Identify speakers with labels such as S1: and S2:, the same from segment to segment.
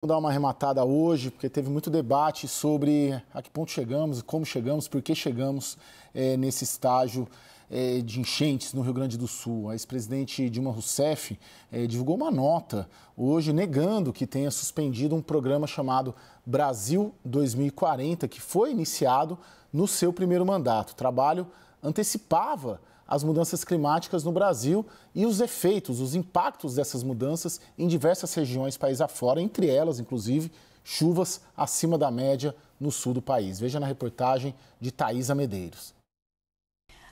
S1: Vamos dar uma arrematada hoje, porque teve muito debate sobre a que ponto chegamos, como chegamos, por que chegamos nesse estágio de enchentes no Rio Grande do Sul. A ex-presidente Dilma Rousseff divulgou uma nota hoje negando que tenha suspendido um programa chamado Brasil 2040, que foi iniciado no seu primeiro mandato. O trabalho antecipava as mudanças climáticas no Brasil e os efeitos, os impactos dessas mudanças em diversas regiões país afora, entre elas, inclusive, chuvas acima da média no sul do país. Veja na reportagem de Thaisa Medeiros.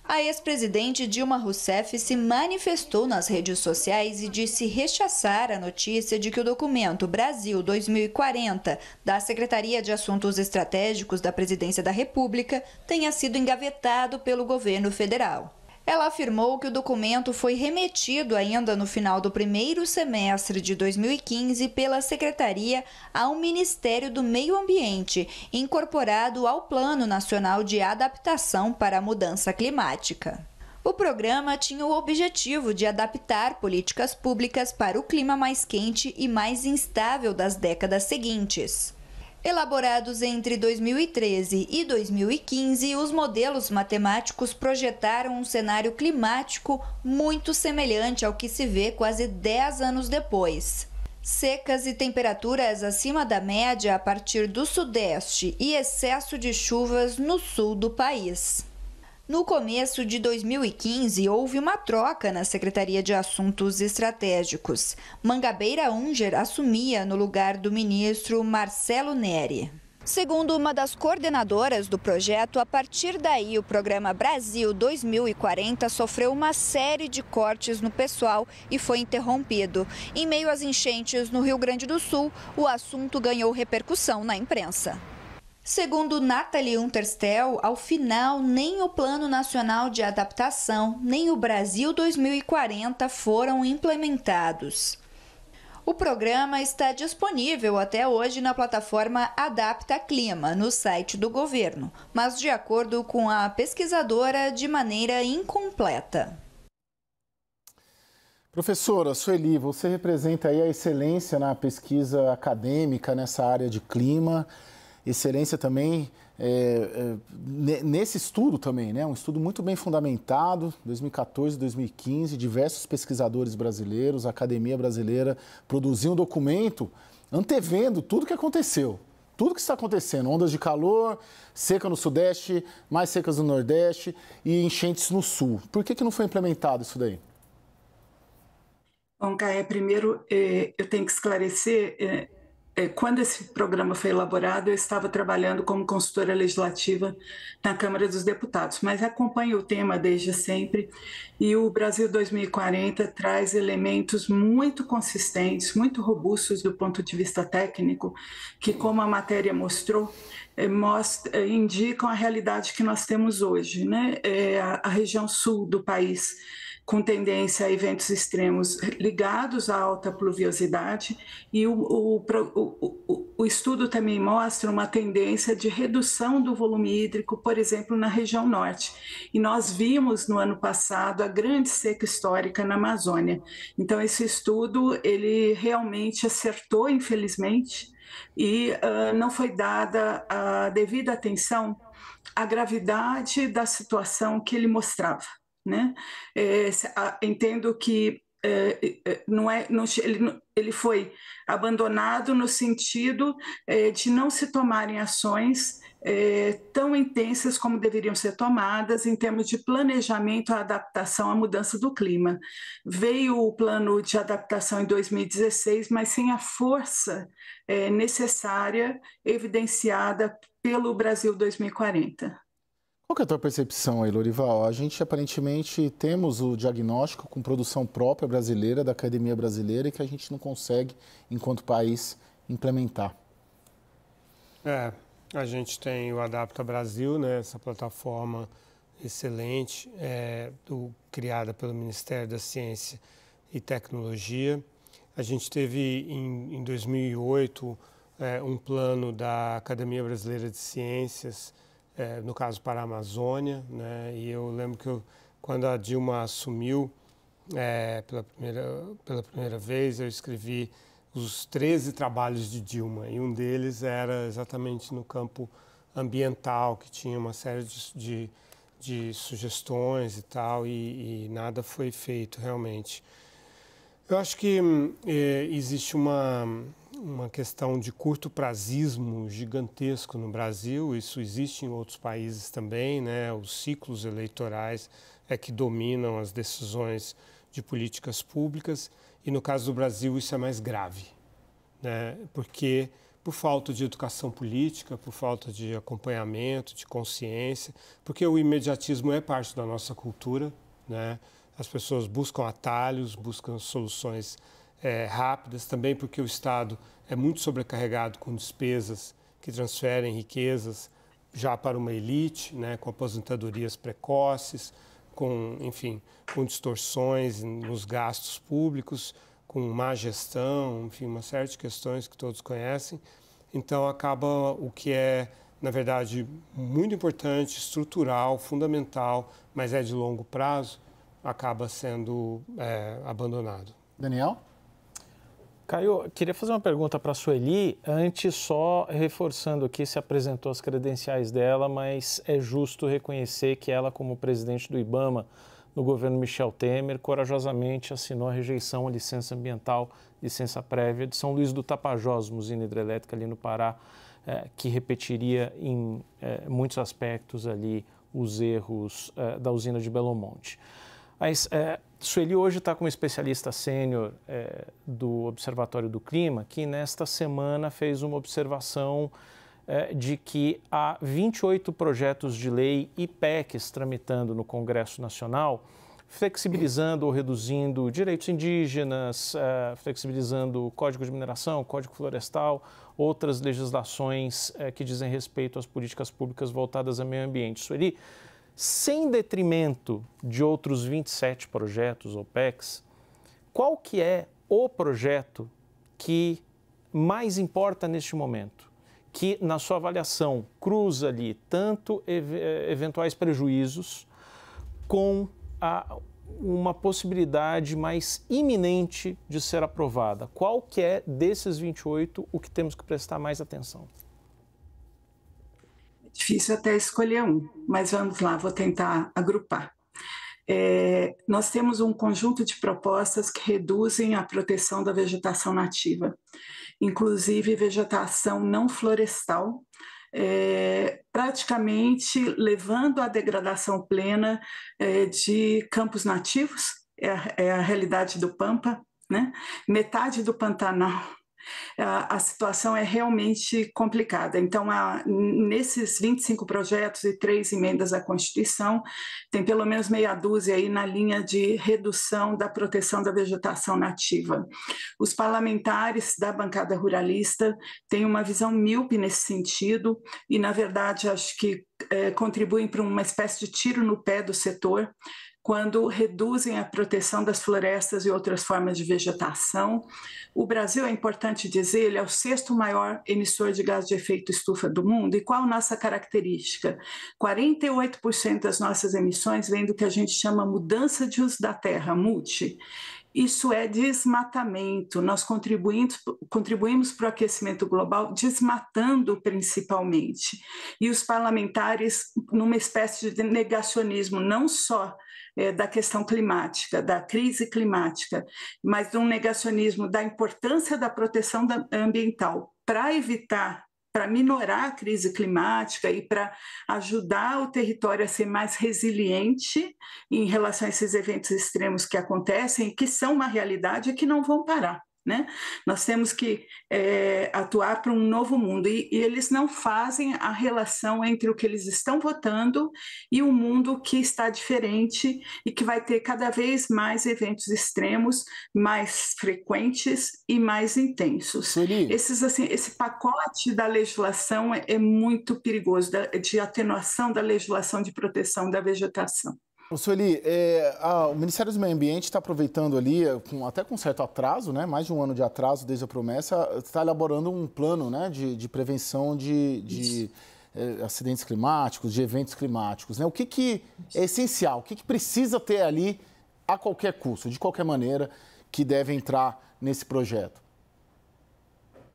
S2: A ex-presidente Dilma Rousseff se manifestou nas redes sociais e disse rechaçar a notícia de que o documento Brasil 2040 da Secretaria de Assuntos Estratégicos da Presidência da República tenha sido engavetado pelo governo federal. Ela afirmou que o documento foi remetido ainda no final do primeiro semestre de 2015 pela Secretaria ao Ministério do Meio Ambiente, incorporado ao Plano Nacional de Adaptação para a Mudança Climática. O programa tinha o objetivo de adaptar políticas públicas para o clima mais quente e mais instável das décadas seguintes. Elaborados entre 2013 e 2015, os modelos matemáticos projetaram um cenário climático muito semelhante ao que se vê quase 10 anos depois. Secas e temperaturas acima da média a partir do sudeste e excesso de chuvas no sul do país. No começo de 2015, houve uma troca na Secretaria de Assuntos Estratégicos. Mangabeira Unger assumia no lugar do ministro Marcelo Neri. Segundo uma das coordenadoras do projeto, a partir daí o programa Brasil 2040 sofreu uma série de cortes no pessoal e foi interrompido. Em meio às enchentes no Rio Grande do Sul, o assunto ganhou repercussão na imprensa. Segundo Nathalie Unterstel, ao final, nem o Plano Nacional de Adaptação, nem o Brasil 2040 foram implementados. O programa está disponível até hoje na plataforma Adapta Clima, no site do governo, mas de acordo com a pesquisadora, de maneira incompleta.
S1: Professora Sueli, você representa aí a excelência na pesquisa acadêmica nessa área de clima. Excelência também nesse estudo também, né? Um estudo muito bem fundamentado, 2014, 2015, diversos pesquisadores brasileiros, a Academia Brasileira produziu um documento antevendo tudo que aconteceu, tudo que está acontecendo, ondas de calor, seca no Sudeste, mais secas no Nordeste e enchentes no Sul. Por que não foi implementado isso daí?
S3: Bom, Caia, primeiro eu tenho que esclarecer... Quando esse programa foi elaborado, eu estava trabalhando como consultora legislativa na Câmara dos Deputados, mas acompanho o tema desde sempre e o Brasil 2040 traz elementos muito consistentes, muito robustos do ponto de vista técnico, que, como a matéria mostrou, indicam a realidade que nós temos hoje, né? A região sul do país, com tendência a eventos extremos ligados à alta pluviosidade, e o estudo também mostra uma tendência de redução do volume hídrico, por exemplo, na região norte. E nós vimos no ano passado a grande seca histórica na Amazônia. Então, esse estudo, ele realmente acertou, infelizmente, e não foi dada a devida atenção à gravidade da situação que ele mostrava. Né? Entendo que ele foi abandonado no sentido de não se tomarem ações tão intensas como deveriam ser tomadas em termos de planejamento à adaptação à mudança do clima. Veio o plano de adaptação em 2016, mas sem a força necessária, evidenciada pelo Brasil 2040.
S1: Qual que é a tua percepção aí, Lorival? A gente aparentemente temos o diagnóstico com produção própria brasileira, da Academia Brasileira, e que a gente não consegue, enquanto país, implementar.
S4: A gente tem o Adapta Brasil, né, essa plataforma excelente, criada pelo Ministério da Ciência e Tecnologia. A gente teve em 2008 um plano da Academia Brasileira de Ciências, no caso para a Amazônia, né? E eu lembro que quando a Dilma assumiu pela primeira vez, eu escrevi os 13 trabalhos de Dilma, e um deles era exatamente no campo ambiental, que tinha uma série de sugestões e tal, e nada foi feito realmente. Eu acho que existe uma questão de curto prazismo gigantesco no Brasil, isso existe em outros países também, né? Os ciclos eleitorais é que dominam as decisões de políticas públicas, e no caso do Brasil isso é mais grave, né? Porque por falta de educação política, por falta de acompanhamento, de consciência, porque o imediatismo é parte da nossa cultura, né? As pessoas buscam atalhos, buscam soluções rápidas, também porque o Estado é muito sobrecarregado com despesas que transferem riquezas já para uma elite, né? Com aposentadorias precoces, enfim, com distorções nos gastos públicos, com má gestão, enfim, uma série de questões que todos conhecem. Então, acaba o que é, na verdade, muito importante, estrutural, fundamental, mas é de longo prazo, acaba sendo abandonado.
S1: Daniel?
S5: Caio, queria fazer uma pergunta para a Sueli, antes só reforçando aqui, se apresentou as credenciais dela, mas é justo reconhecer que ela, como presidente do IBAMA, no governo Michel Temer, corajosamente assinou a rejeição à licença ambiental, licença prévia de São Luís do Tapajós, usina hidrelétrica ali no Pará, que repetiria em muitos aspectos ali os erros da usina de Belo Monte. Mas Sueli hoje está como especialista sênior do Observatório do Clima, que nesta semana fez uma observação de que há 28 projetos de lei e PECs tramitando no Congresso Nacional, flexibilizando ou reduzindo direitos indígenas, flexibilizando o Código de Mineração, Código Florestal, outras legislações que dizem respeito às políticas públicas voltadas ao meio ambiente. Sueli, sem detrimento de outros 27 projetos ou PECs, qual que é o projeto que mais importa neste momento? Que, na sua avaliação, cruza ali tanto eventuais prejuízos com uma possibilidade mais iminente de ser aprovada? Qual que é, desses 28, o que temos que prestar mais atenção?
S3: É difícil até escolher um, mas vamos lá, vou tentar agrupar. Nós temos um conjunto de propostas que reduzem a proteção da vegetação nativa, inclusive vegetação não florestal, praticamente levando à degradação plena de campos nativos, é a realidade do Pampa, né? Metade do Pantanal. A situação é realmente complicada. Então, nesses 25 projetos e 3 emendas à Constituição, tem pelo menos meia dúzia aí na linha de redução da proteção da vegetação nativa. Os parlamentares da bancada ruralista têm uma visão míope nesse sentido e, na verdade, acho que contribuem para uma espécie de tiro no pé do setor, quando reduzem a proteção das florestas e outras formas de vegetação. O Brasil, é importante dizer, ele é o 6º maior emissor de gás de efeito estufa do mundo. E qual a nossa característica? 48% das nossas emissões vêm do que a gente chama mudança de uso da terra, MUT. Isso é desmatamento. Nós contribuímos para o aquecimento global desmatando principalmente. E os parlamentares, numa espécie de negacionismo, não só da questão climática, da crise climática, mas de um negacionismo da importância da proteção ambiental para evitar, para minorar a crise climática e para ajudar o território a ser mais resiliente em relação a esses eventos extremos que acontecem, que são uma realidade e que não vão parar, né? Nós temos que atuar para um novo mundo e eles não fazem a relação entre o que eles estão votando e um mundo que está diferente e que vai ter cada vez mais eventos extremos, mais frequentes e mais intensos. Esse pacote da legislação é muito perigoso, de atenuação da legislação de proteção da vegetação.
S1: Sueli, o Ministério do Meio Ambiente está aproveitando ali, até com certo atraso, né, mais de um ano de atraso desde a promessa, está elaborando um plano, né, de prevenção de acidentes climáticos, de eventos climáticos. Né? O que é essencial, o que precisa ter ali a qualquer custo, de qualquer maneira, que deve entrar nesse projeto?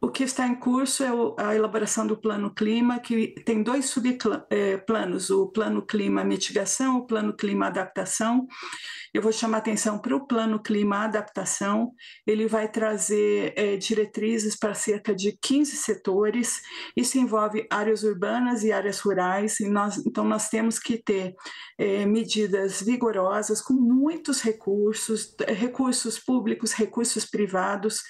S3: O que está em curso é a elaboração do Plano Clima, que tem 2 subplanos, o Plano Clima Mitigação, o Plano Clima Adaptação. Eu vou chamar atenção para o Plano Clima Adaptação. Ele vai trazer diretrizes para cerca de 15 setores. Isso envolve áreas urbanas e áreas rurais. Então, nós temos que ter medidas vigorosas, com muitos recursos, recursos públicos, recursos privados.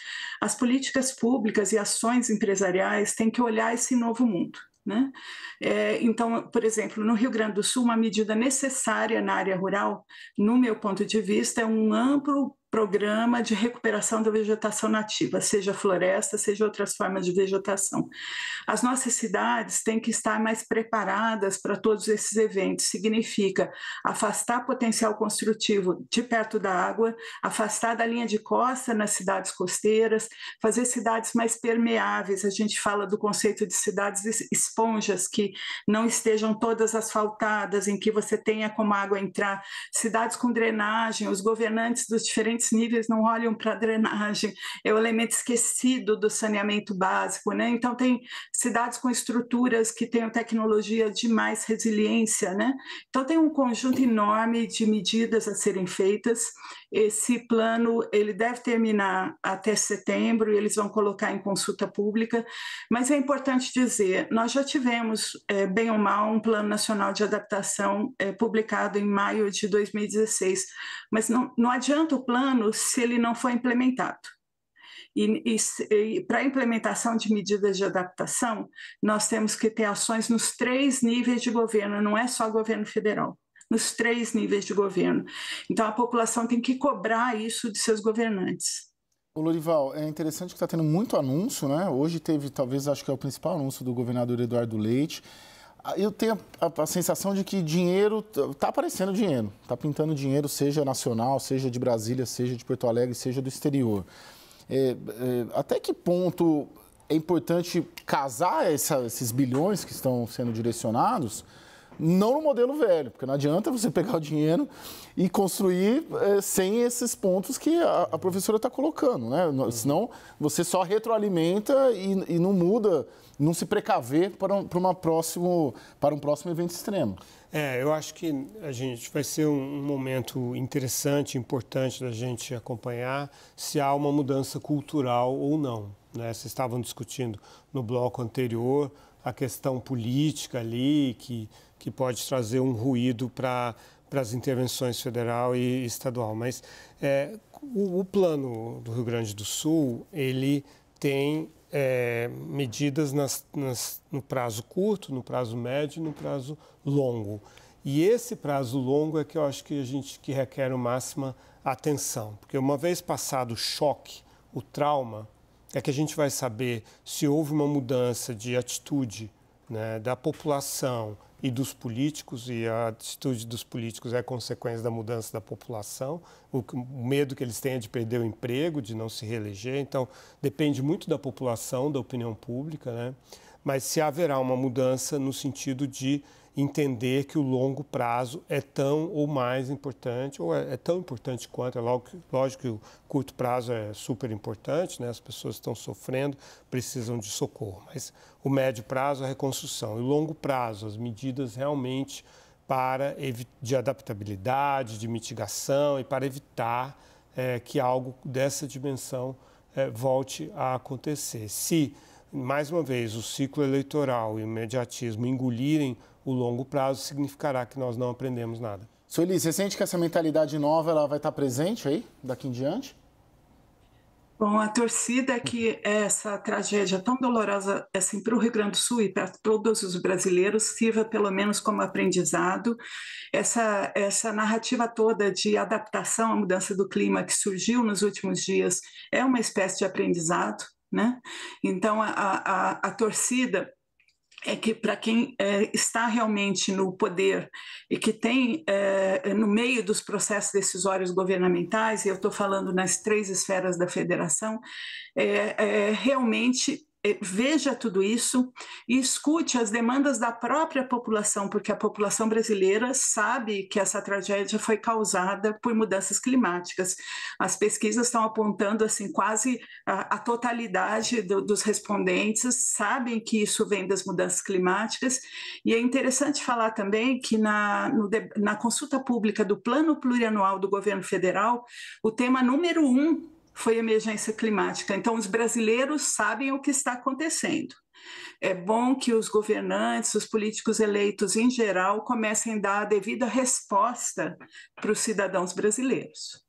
S3: As políticas públicas e ações empresariais têm que olhar esse novo mundo, né? Então, por exemplo, no Rio Grande do Sul, uma medida necessária na área rural, no meu ponto de vista, é um amplo programa de recuperação da vegetação nativa, seja floresta, seja outras formas de vegetação. As nossas cidades têm que estar mais preparadas para todos esses eventos. Significa afastar potencial construtivo de perto da água, afastar da linha de costa nas cidades costeiras, fazer cidades mais permeáveis. A gente fala do conceito de cidades esponjas, que não estejam todas asfaltadas, em que você tenha como a água entrar. Cidades com drenagem, os governantes dos diferentes níveis não olham para a drenagem, é o elemento esquecido do saneamento básico, né? Então, tem cidades com estruturas que tenham tecnologia de mais resiliência, né? Então, tem um conjunto enorme de medidas a serem feitas. Esse plano, ele deve terminar até setembro, e eles vão colocar em consulta pública, mas é importante dizer, nós já tivemos, bem ou mal, um Plano Nacional de Adaptação publicado em maio de 2016, mas não adianta o plano se ele não for implementado. E para a implementação de medidas de adaptação, nós temos que ter ações nos 3 níveis de governo, não é só governo federal, nos 3 níveis de governo. Então, a população tem que cobrar isso de seus governantes.
S1: Ô, Lorival, é interessante que está tendo muito anúncio, né? Hoje teve, talvez, acho que é o principal anúncio do governador Eduardo Leite. Eu tenho a sensação de que dinheiro, está aparecendo dinheiro, está pintando dinheiro, seja nacional, seja de Brasília, seja de Porto Alegre, seja do exterior. Até que ponto é importante casar esses bilhões que estão sendo direcionados, não no modelo velho, porque não adianta você pegar o dinheiro e construir sem esses pontos que a professora está colocando, né? Senão você só retroalimenta e não muda, não se precaver para um próximo evento extremo.
S4: Eu acho que vai ser um momento interessante, importante da gente acompanhar se há uma mudança cultural ou não, né? Vocês estavam discutindo no bloco anterior a questão política ali, que pode trazer um ruído para as intervenções federal e estadual. Mas o plano do Rio Grande do Sul, ele tem medidas no prazo curto, no prazo médio e no prazo longo. E esse prazo longo é que eu acho que requer a máxima atenção. Porque uma vez passado o choque, o trauma, é que a gente vai saber se houve uma mudança de atitude, né, da população e dos políticos, e a atitude dos políticos é consequência da mudança da população, o medo que eles têm é de perder o emprego, de não se reeleger. Então, depende muito da população, da opinião pública, né? Mas se haverá uma mudança no sentido de entender que o longo prazo é tão ou mais importante, ou é tão importante quanto, lógico que o curto prazo é super importante, né? As pessoas estão sofrendo, precisam de socorro, mas o médio prazo é a reconstrução, e o longo prazo, as medidas realmente de adaptabilidade, de mitigação e para evitar que algo dessa dimensão volte a acontecer. Se, mais uma vez, o ciclo eleitoral e o imediatismo engolirem o longo prazo, significará que nós não aprendemos nada.
S1: Sueli, você sente que essa mentalidade nova ela vai estar presente aí, daqui em diante?
S3: Bom, a torcida é que essa tragédia tão dolorosa assim, para o Rio Grande do Sul e para todos os brasileiros sirva pelo menos como aprendizado. Essa narrativa toda de adaptação à mudança do clima que surgiu nos últimos dias é uma espécie de aprendizado, né? Então, a torcida é que para quem está realmente no poder e que tem no meio dos processos decisórios governamentais, e eu estou falando nas 3 esferas da federação, realmente veja tudo isso e escute as demandas da própria população, porque a população brasileira sabe que essa tragédia foi causada por mudanças climáticas. As pesquisas estão apontando assim, quase a totalidade dos respondentes sabem que isso vem das mudanças climáticas, e é interessante falar também que na consulta pública do Plano Plurianual do Governo Federal, o tema número 1 foi emergência climática. Então, os brasileiros sabem o que está acontecendo. É bom que os governantes, os políticos eleitos em geral, comecem a dar a devida resposta para os cidadãos brasileiros.